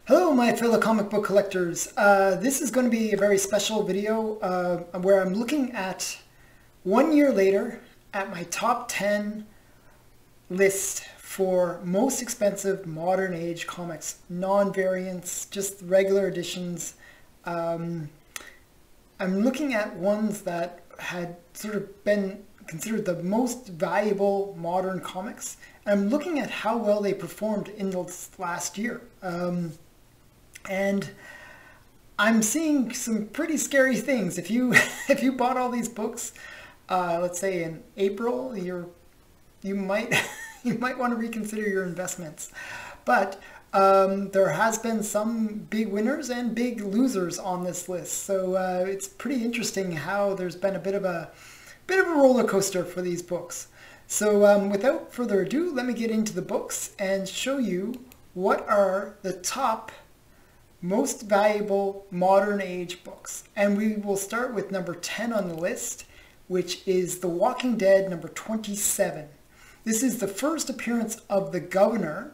Hello, my fellow comic book collectors. This is going to be a very special video where I'm looking at 1 year later at my top 10 list for most expensive modern age comics, non-variants, just regular editions. I'm looking at ones that had sort of been considered the most valuable modern comics. And I'm looking at how well they performed in the last year. And I'm seeing some pretty scary things. If you if you bought all these books, let's say in April, you might you might want to reconsider your investments. But there has been some big winners and big losers on this list. So it's pretty interesting how there's been a bit of a roller coaster for these books. So without further ado, let me get into the books and show you what are the top most valuable modern age books. And we will start with number 10 on the list, which is The Walking Dead number 27. This is the first appearance of the Governor,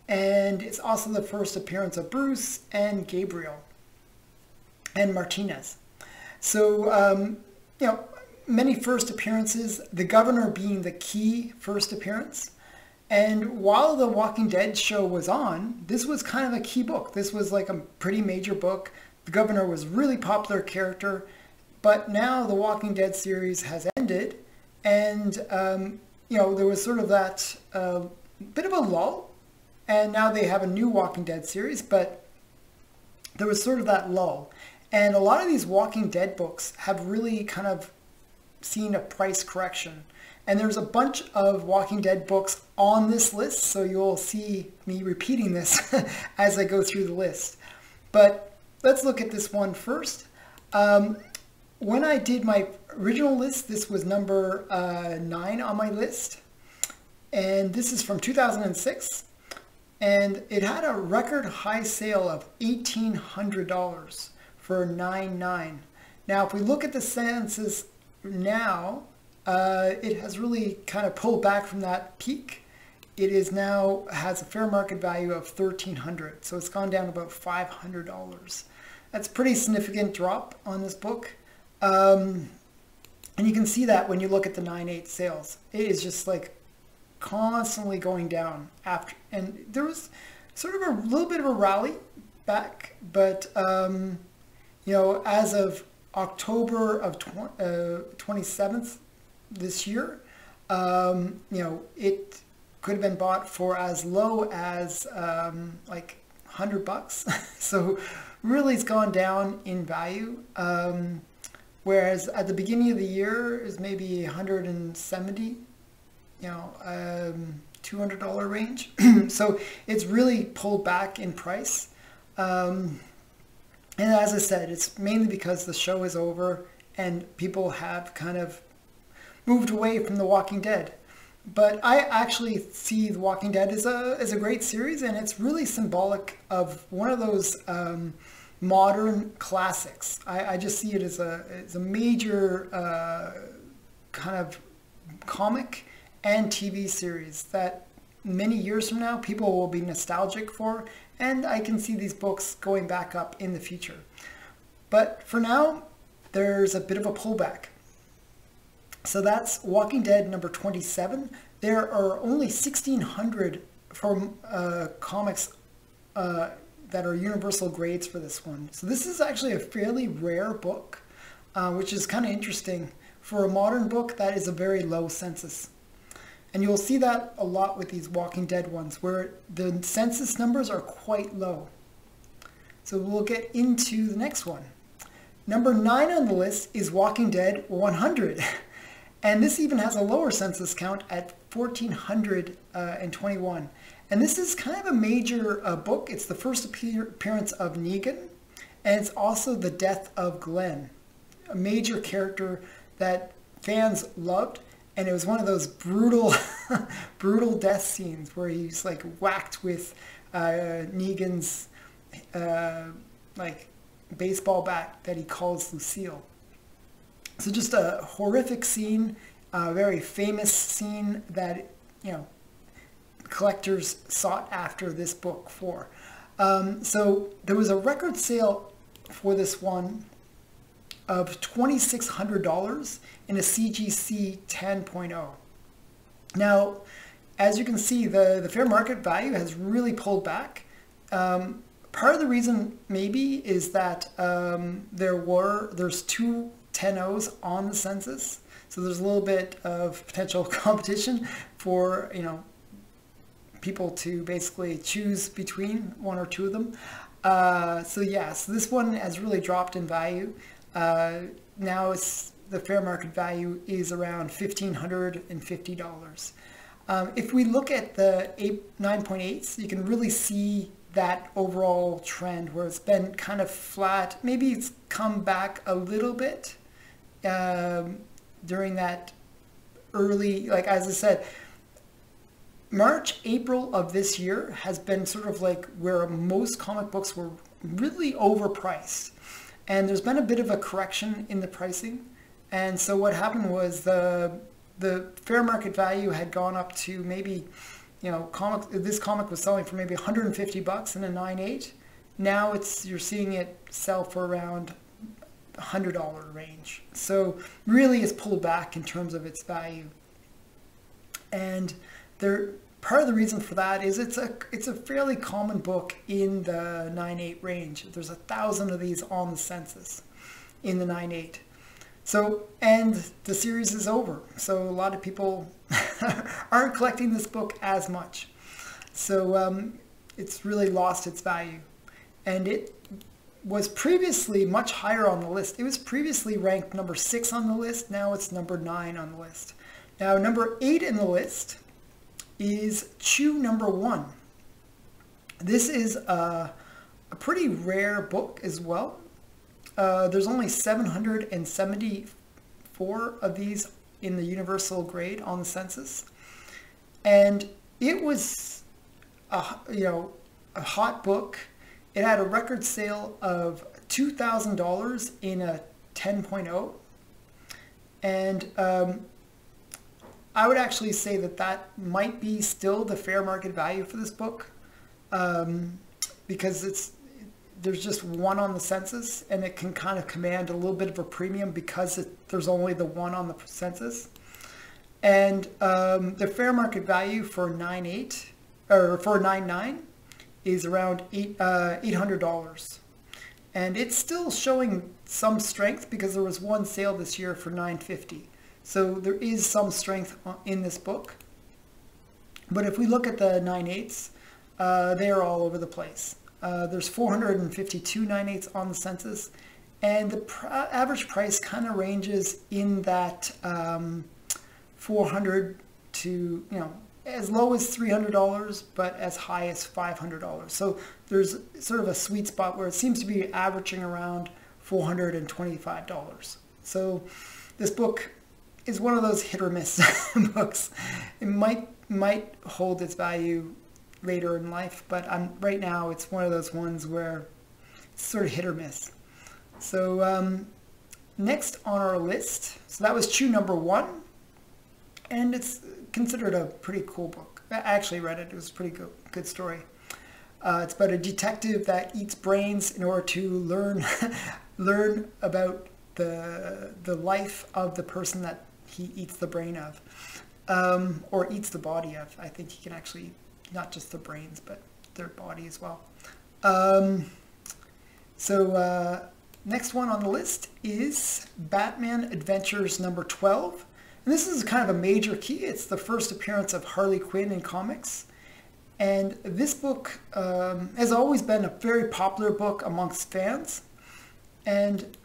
and it's also the first appearance of Bruce and Gabriel and Martinez. So, many first appearances, the Governor being the key first appearance. And while The Walking Dead show was on, this was kind of a key book. This was like a pretty major book. The Governor was a really popular character, but now The Walking Dead series has ended, and there was sort of that bit of a lull, and now they have a new Walking Dead series, but there was sort of that lull. And a lot of these Walking Dead books have really kind of seen a price correction. And there's a bunch of Walking Dead books on this list, so you'll see me repeating this as I go through the list. But let's look at this one first. When I did my original list, this was number 9 on my list. And this is from 2006. And it had a record high sale of $1,800 for $9.9. Now, if we look at the census now, it has really kind of pulled back from that peak. It is now has a fair market value of $1,300, so it's gone down about $500. That's a pretty significant drop on this book, and you can see that when you look at the 9/8 sales. It is just like constantly going down after, and there was sort of a little bit of a rally back, but as of October of 27th. This year, it could have been bought for as low as like $100. So really it's gone down in value. Whereas at the beginning of the year is maybe 170, $200 range. So it's really pulled back in price. And as I said, it's mainly because the show is over and people have kind of moved away from The Walking Dead. But I actually see The Walking Dead as a great series, and it's really symbolic of one of those modern classics. I just see it as a major kind of comic and TV series that many years from now people will be nostalgic for, and I can see these books going back up in the future. But for now, there's a bit of a pullback. So that's Walking Dead number 27. There are only 1,600 comics that are universal grades for this one. So this is actually a fairly rare book, which is kind of interesting. For a modern book, that is a very low census. And you'll see that a lot with these Walking Dead ones, where the census numbers are quite low. So we'll get into the next one. Number 9 on the list is Walking Dead 100. And this even has a lower census count at 1,421. And this is kind of a major book. It's the first appearance of Negan, and it's also the death of Glenn, a major character that fans loved. And it was one of those brutal, brutal death scenes where he's like whacked with Negan's like baseball bat that he calls Lucille. So just a horrific scene, a very famous scene that collectors sought after this book for. So there was a record sale for this one of $2,600 in a CGC 10.0. Now, as you can see, the fair market value has really pulled back. Part of the reason maybe is that there's two 10.0s on the census, so there's a little bit of potential competition for people to basically choose between one or two of them. So this one has really dropped in value. Now the fair market value is around $1,550. If we look at the 9.8s, you can really see that overall trend where it's been kind of flat. Maybe it's come back a little bit during that early, like as I said, March, April of this year has been sort of like where most comic books were really overpriced. And there's been a bit of a correction in the pricing. And so what happened was the fair market value had gone up to maybe, this comic was selling for maybe $150 in a 9.8. Now you're seeing it sell for around $100 range. So really it's pulled back in terms of its value. And part of the reason for that is it's a fairly common book in the 9.8 range. There's 1,000 of these on the census in the 9.8. So, and the series is over. So a lot of people aren't collecting this book as much. So it's really lost its value. And it was previously much higher on the list. It was previously ranked number 6 on the list. Now it's number 9 on the list. Now number 8 in the list is Chew number 1. This is a pretty rare book as well. There's only 774 of these in the universal grade on the census. And it was a hot book. It had a record sale of $2,000 in a 10.0. And I would actually say that might be still the fair market value for this book, because there's just one on the census, and it can kind of command a little bit of a premium because there's only the one on the census. And the fair market value for 9.8 or for 9.9 is around $800, and it's still showing some strength because there was one sale this year for $950. So there is some strength in this book. But if we look at the 9.8s, they are all over the place. There's 452 9.8s on the census, and the average price kind of ranges in that $400 to, as low as $300, but as high as $500. So there's sort of a sweet spot where it seems to be averaging around $425. So this book is one of those hit or miss books. It might hold its value later in life, but right now it's one of those ones where it's sort of hit or miss. So next on our list, so that was Chew number 1, and it's considered a pretty cool book. I actually read it. It was a pretty good story. It's about a detective that eats brains in order to learn about the life of the person that he eats the brain of, or eats the body of. I think he can actually, not just the brains, but their body as well. Next one on the list is Batman Adventures number 12. And this is kind of a major key. It's the first appearance of Harley Quinn in comics. And this book has always been a very popular book amongst fans. And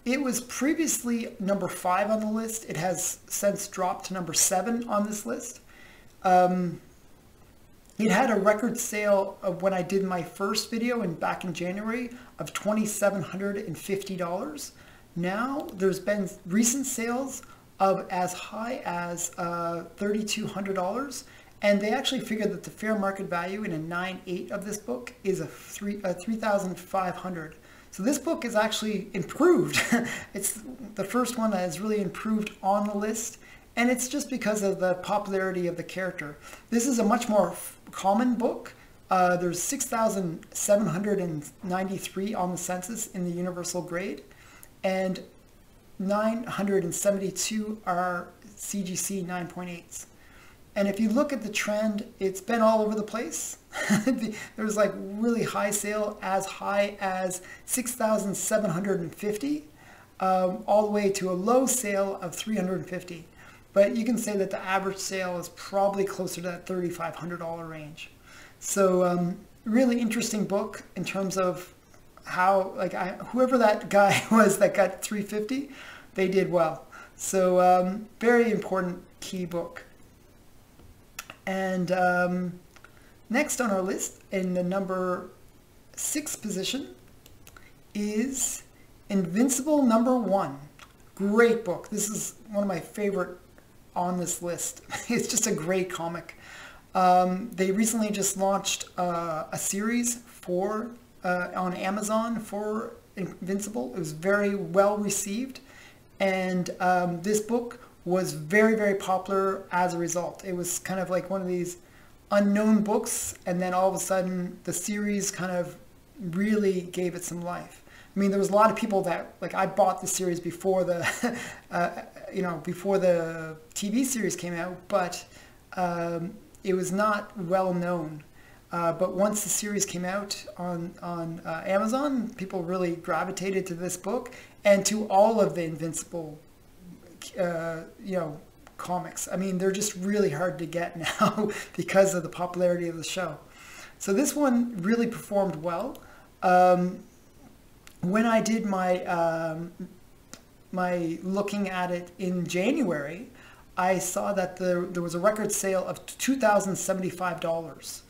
it was previously number 5 on the list. It has since dropped to number 7 on this list. It had a record sale of when I did my first video back in January of $2,750. Now there's been recent sales of as high as $3,200, and they actually figured that the fair market value in a 9.8 of this book is a $3,500. So this book is actually improved. It's the first one that has really improved on the list, and it's just because of the popularity of the character. This is a much more common book. There's 6,793 on the census in the universal grade, and 972 are CGC 9.8s. And if you look at the trend, it's been all over the place. There was like really high sale, as high as 6,750, all the way to a low sale of 350. But you can say that the average sale is probably closer to that $3,500 range. So really interesting book in terms of how, like, whoever that guy was that got 350, they did well. So very important key book. And next on our list, in the number 6 position, is Invincible #1. Great book. This is one of my favorite on this list. It's just a great comic. They recently just launched a series for on Amazon for Invincible. It was very well received, and this book was very, very popular as a result. It was kind of like one of these unknown books, and then all of a sudden the series kind of really gave it some life. I mean, there was a lot of people that, like, I bought the series before the before the TV series came out, but it was not well known. But once the series came out on Amazon, people really gravitated to this book and to all of the Invincible comics. I mean, they're just really hard to get now because of the popularity of the show. So this one really performed well. When I did my my looking at it in January, I saw that there was a record sale of $2,075.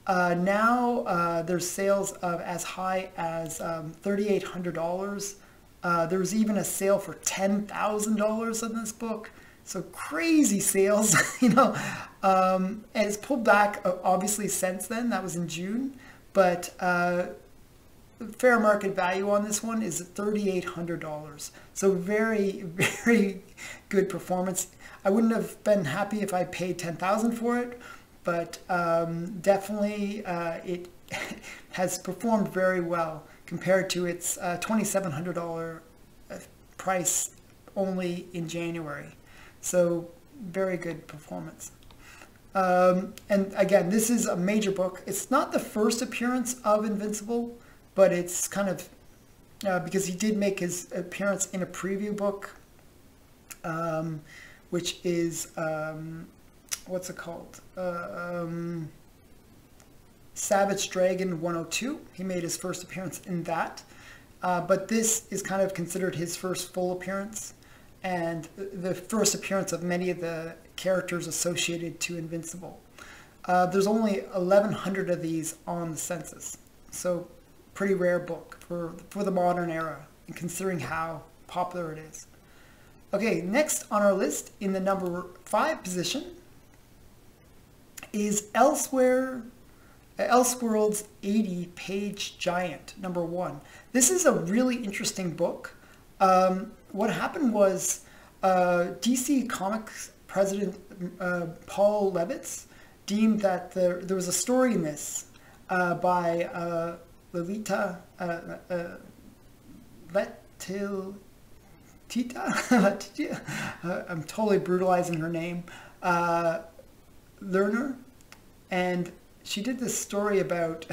Now there's sales of as high as $3,800. There was even a sale for $10,000 on this book. So crazy sales, and it's pulled back obviously since then. That was in June, but fair market value on this one is $3,800. So very, very good performance. I wouldn't have been happy if I paid $10,000 for it, but definitely it has performed very well compared to its $2,700 price only in January. So very good performance. And again, this is a major book. It's not the first appearance of Invincible, but it's kind of because he did make his appearance in a preview book, which is what's it called? Savage Dragon 102. He made his first appearance in that. But this is kind of considered his first full appearance, and the first appearance of many of the characters associated to Invincible. There's only 1,100 of these on the census. So pretty rare book for the modern era, and considering how popular it is. Okay, next on our list in the number 5 position is Elseworlds 80-Page Giant, #1. This is a really interesting book. What happened was DC Comics president Paul Levitz deemed that there was a story in this by Lolita Tita. I'm totally brutalizing her name. Lerner, and she did this story about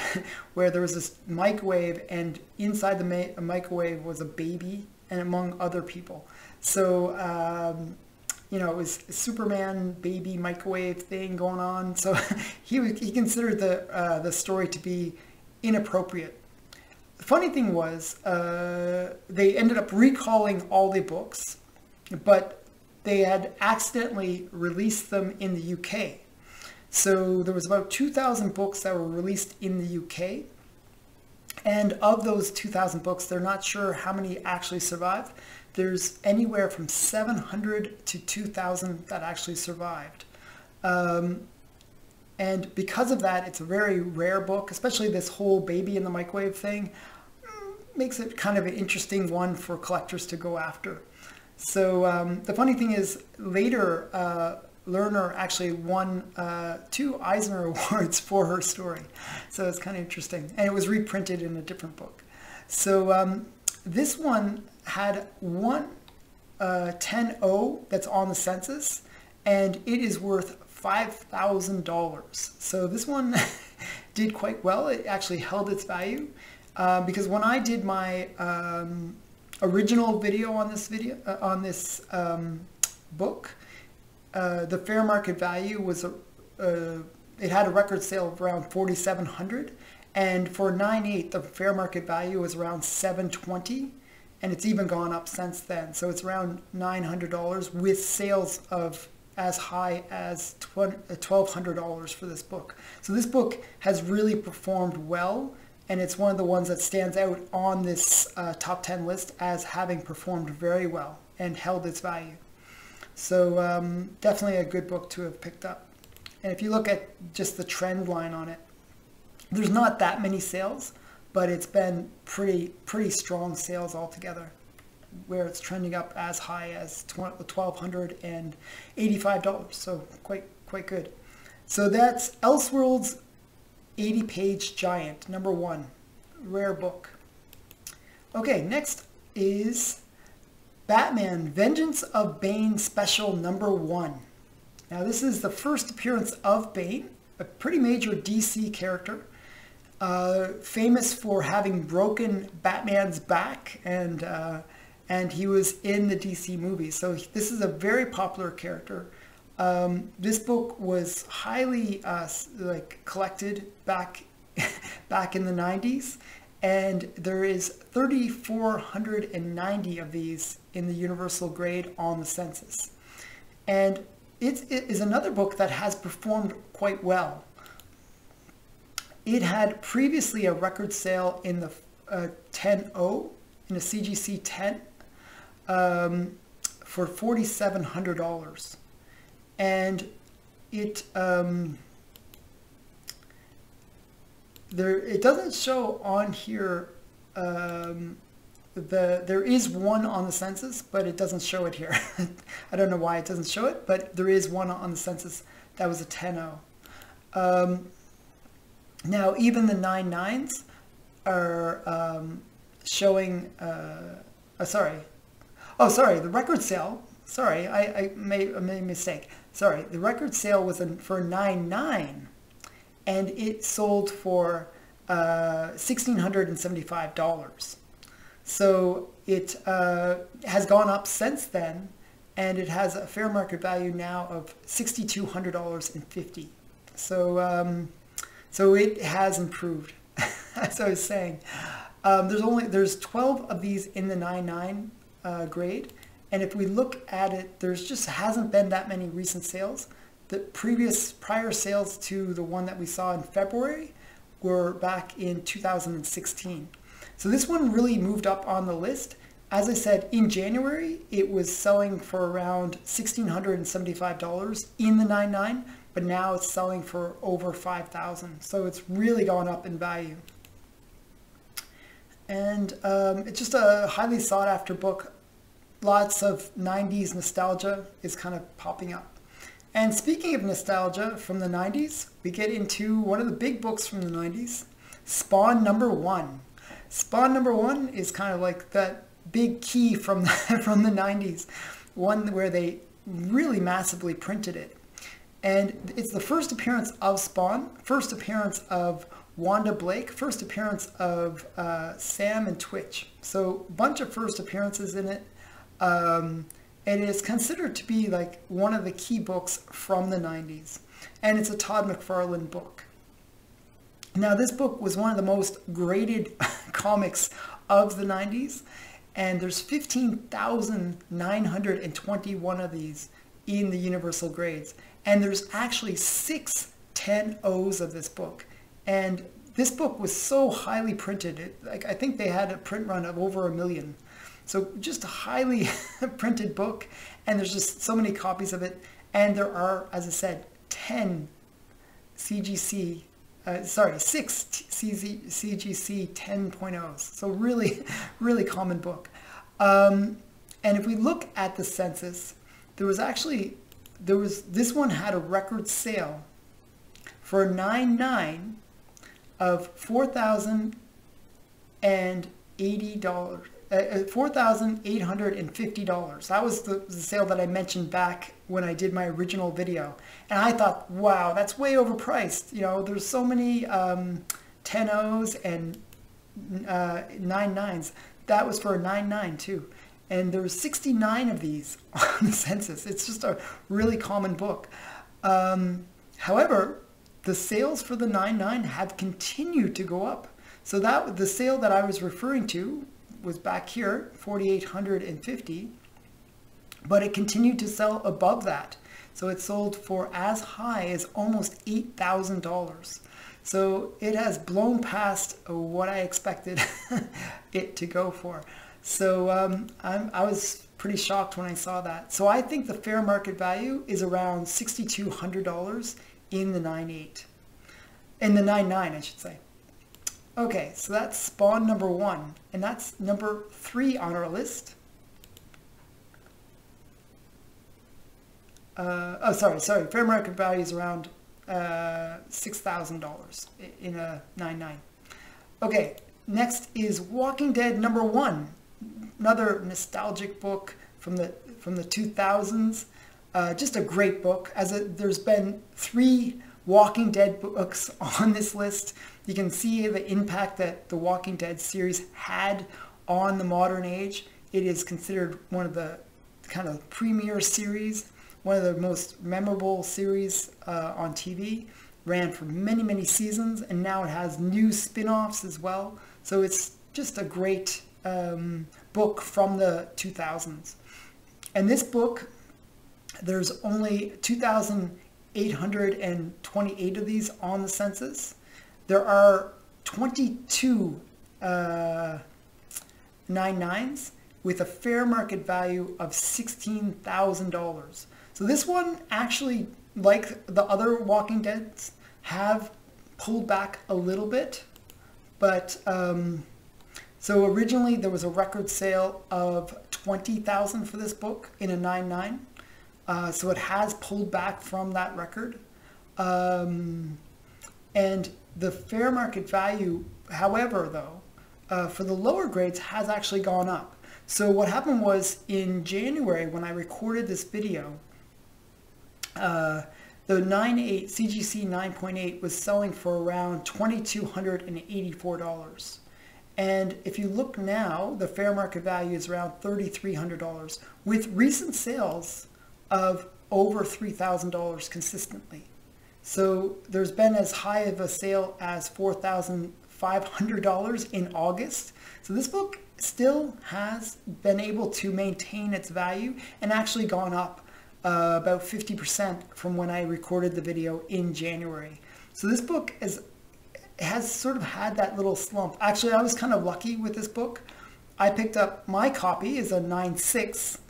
where there was this microwave, and inside the microwave was a baby, and among other people. So it was a Superman baby microwave thing going on. So he considered the story to be inappropriate. The funny thing was they ended up recalling all the books, but they had accidentally released them in the UK. So there was about 2,000 books that were released in the UK. And of those 2,000 books, they're not sure how many actually survived. There's anywhere from 700 to 2,000 that actually survived. And because of that, it's a very rare book, especially this whole baby in the microwave thing. Makes it kind of an interesting one for collectors to go after. So the funny thing is, later Lerner actually won 2 Eisner Awards for her story. So it's kind of interesting. And it was reprinted in a different book. So this one had one 10-0 that's on the census, and it is worth $5,000. So this one did quite well. It actually held its value because when I did my original video on this book, the fair market value was it had a record sale of around 4,700, and for 9/8 the fair market value was around 720, and it's even gone up since then. So it's around $900 with sales of as high as $1,200 for this book. So this book has really performed well, and it's one of the ones that stands out on this top 10 list as having performed very well and held its value. So definitely a good book to have picked up. And if you look at just the trend line on it, there's not that many sales, but it's been pretty strong sales altogether, where it's trending up as high as $1,285. So quite good. So that's Elseworlds 80-page giant, #1, rare book. Okay, next is Batman Vengeance of Bane Special #1. Now this is the first appearance of Bane, a pretty major DC character, famous for having broken Batman's back, and he was in the DC movies. So this is a very popular character. This book was highly collected back in the 90s, and there is 3,490 of these in the universal grade on the census. And it is another book that has performed quite well. It had previously a record sale in the 10-0, in a CGC 10, for $4,700. And it doesn't show on here, there is one on the census, but it doesn't show it here. I don't know why it doesn't show it, but there is one on the census that was a 10-0. Now even the 9/9s are showing, sorry, the record sale, sorry, I made a mistake. Sorry, the record sale was for 9/9, and it sold for $1,675. So it has gone up since then, and it has a fair market value now of $6,200.50. So it has improved, as I was saying. There's 12 of these in the 9/9 grade, and if we look at it, there's just hasn't been that many recent sales. The prior sales to the one that we saw in February were back in 2016. So this one really moved up on the list. As I said, in January, it was selling for around $1,675 in the 9/9, but now it's selling for over $5,000. So it's really gone up in value. And it's just a highly sought after book. Lots of 90s nostalgia is kind of popping up. And speaking of nostalgia from the 90s, we get into one of the big books from the 90s, Spawn #1. Spawn #1 is kind of like that big key from from the 90s, one where they really massively printed it. And it's the first appearance of Spawn, first appearance of Wanda Blake, first appearance of Sam and Twitch. So a bunch of first appearances in it. And it is considered to be like one of the key books from the 90s. And it's a Todd McFarlane book. Now this book was one of the most graded comics of the 90s. And there's 15,921 of these in the universal grades. And there's actually 6 10-0s of this book. And this book was so highly printed. I think they had a print run of over 1 million. So just a highly printed book, and there's just so many copies of it. And there are, as I said, 6 CGC 10.0s. So really, really common book. And if we look at the census, there was actually this one had a record sale for a 9.9 of $4,080, $4,850. That was the sale that I mentioned back when I did my original video. And I thought, wow, that's way overpriced. You know, there's so many 10.0s and 9.9s. That was for a 9.9 too. And there were 69 of these on the census. It's just a really common book. However, the sales for the 9.9 have continued to go up. So that the sale that I was referring to was back here, 4,850, but it continued to sell above that. So it sold for as high as almost $8,000. So it has blown past what I expected it to go for. So I was pretty shocked when I saw that. So I think the fair market value is around $6,200 in the 9.8, in the 9.9, I should say. Okay, so that's Spawn number 1, and that's number 3 on our list. Sorry. Fair market value is around $6,000 in a 9.9. Okay, next is Walking Dead number 1, another nostalgic book from the 2000s. Just a great book. There's been 3 Walking Dead books on this list. You can see the impact that the Walking Dead series had on the modern age. It is considered one of the kind of premier series, one of the most memorable series on TV. Ran for many, many seasons, and now it has new spin-offs as well. So it's just a great book from the 2000s. And this book, there's only 2,828 of these on the census. There are 22 9.9s with a fair market value of $16,000. So this one actually, like the other Walking Deads, have pulled back a little bit. But so originally there was a record sale of $20,000 for this book in a 9.9. So it has pulled back from that record. And the fair market value, however, though, for the lower grades has actually gone up. So what happened was in January when I recorded this video, the 9.8 CGC 9.8 was selling for around $2,284. And if you look now, the fair market value is around $3,300 with recent sales of over $3,000 consistently. So there's been as high of a sale as $4,500 in August. So this book still has been able to maintain its value and actually gone up about 50% from when I recorded the video in January. So this book has sort of had that little slump. Actually, I was kind of lucky with this book. I picked up, my copy is a 9.6,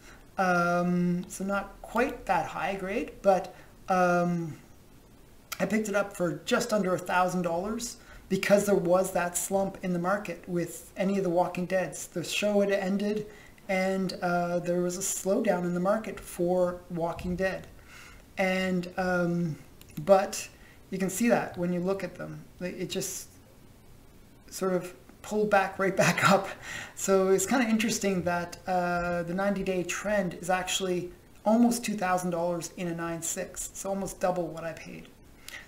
so not quite that high grade, but I picked it up for just under $1,000 because there was that slump in the market with any of the Walking Deads. The show had ended and there was a slowdown in the market for Walking Dead. And but you can see that when you look at them. It just sort of pulled right back up. So it's kind of interesting that the 90-day trend is actually almost $2,000 in a 9.6. So almost double what I paid.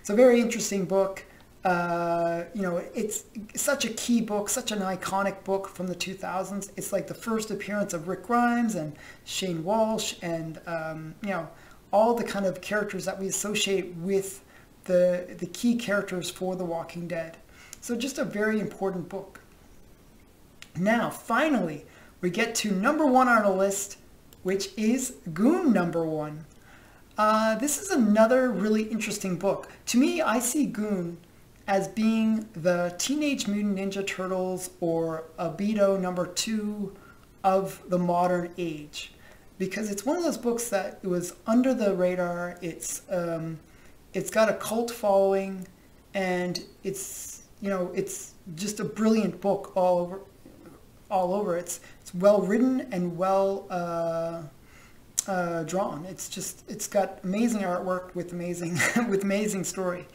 It's a very interesting book. You know, it's such a key book, such an iconic book from the 2000s. It's like the first appearance of Rick Grimes and Shane Walsh and, you know, all the kind of characters that we associate with the key characters for The Walking Dead. So just a very important book. Now, finally, we get to number 1 on our list, which is Goon number 1. This is another really interesting book. To me, I see Goon as being the Teenage Mutant Ninja Turtles or Albedo number 2 of the modern age. Because it's one of those books that was under the radar. It's got a cult following, and it's, you know, it's just a brilliant book all over. It's well written and well drawn. It's got amazing artwork with amazing with amazing story.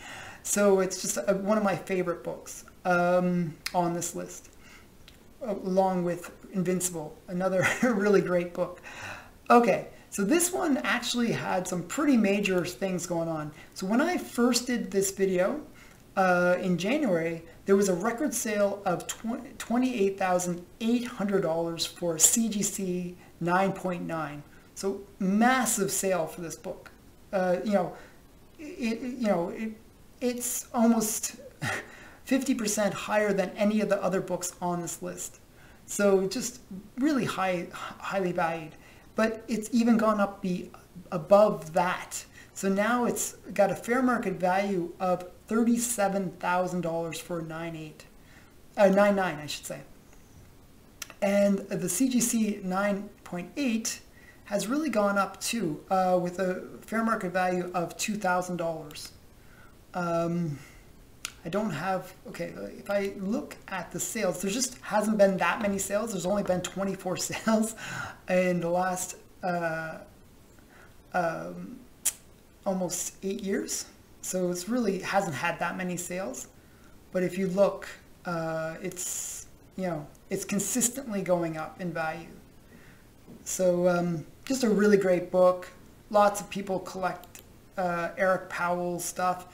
So it's just one of my favorite books on this list, along with Invincible, another really great book. Okay, so this one actually had some pretty major things going on. So when I first did this video in January, there was a record sale of $28,800 for CGC 9.9. So massive sale for this book. It's almost 50% higher than any of the other books on this list. So just really highly valued. But it's even gone up above that. So now it's got a fair market value of $37,000 for 9.9, I should say. And the CGC 9.8 has really gone up too, with a fair market value of $2,000. I don't have, okay, if I look at the sales, there just hasn't been that many sales. There's only been 24 sales in the last almost 8 years. So it's really hasn't had that many sales. But if you look, it's consistently going up in value. So just a really great book. Lots of people collect Eric Powell's stuff.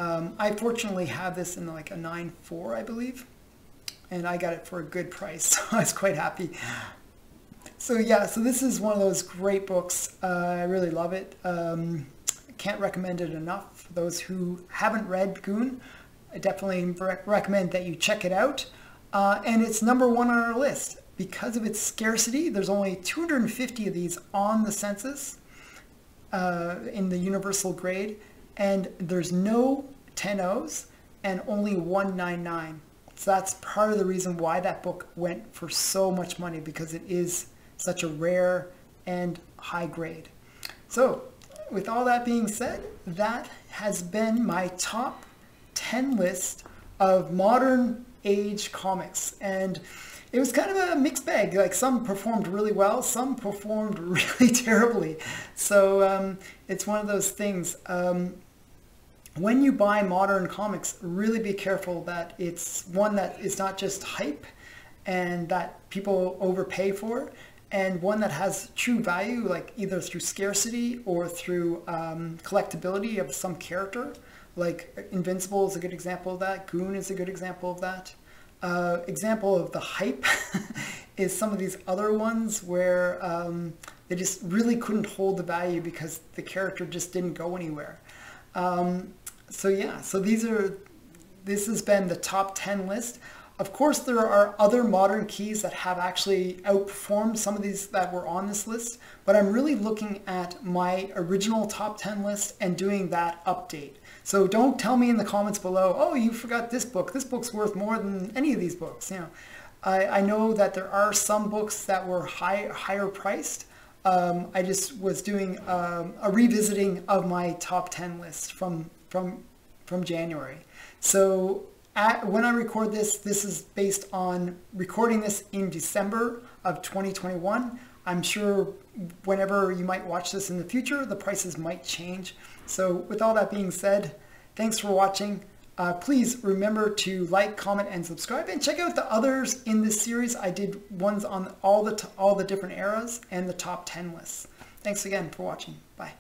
I fortunately have this in like a 9.4, I believe, and I got it for a good price, so I was quite happy. So yeah, so this is one of those great books. I really love it. Can't recommend it enough. For those who haven't read Goon, I definitely recommend that you check it out. And it's #1 on our list. Because of its scarcity, there's only 250 of these on the census in the universal grade. And there's no 10-0s and only 199. So that's part of the reason why that book went for so much money, because it is such a rare and high grade. So with all that being said, that has been my top 10 list of modern age comics. And it was kind of a mixed bag. Like some performed really well, some performed really terribly. So it's one of those things. When you buy modern comics, really be careful that it's one that is not just hype and that people overpay for, and one that has true value, like either through scarcity or through collectability of some character. Like Invincible is a good example of that. Goon is a good example of that. Example of the hype is some of these other ones where they just really couldn't hold the value because the character just didn't go anywhere. So yeah, so this has been the top 10 list. Of course, there are other modern keys that have actually outperformed some of these that were on this list, but I'm really looking at my original top 10 list and doing that update. So don't tell me in the comments below, oh, you forgot this book. This book's worth more than any of these books. I know that there are some books that were higher priced. I just was doing a revisiting of my top 10 list from January. So when I record this is based on recording this in December of 2021. I'm sure whenever you might watch this in the future, the prices might change. So with all that being said, thanks for watching. Please remember to like, comment, and subscribe, and check out the others in this series. I did ones on all the different eras and the top 10 lists. Thanks again for watching. Bye.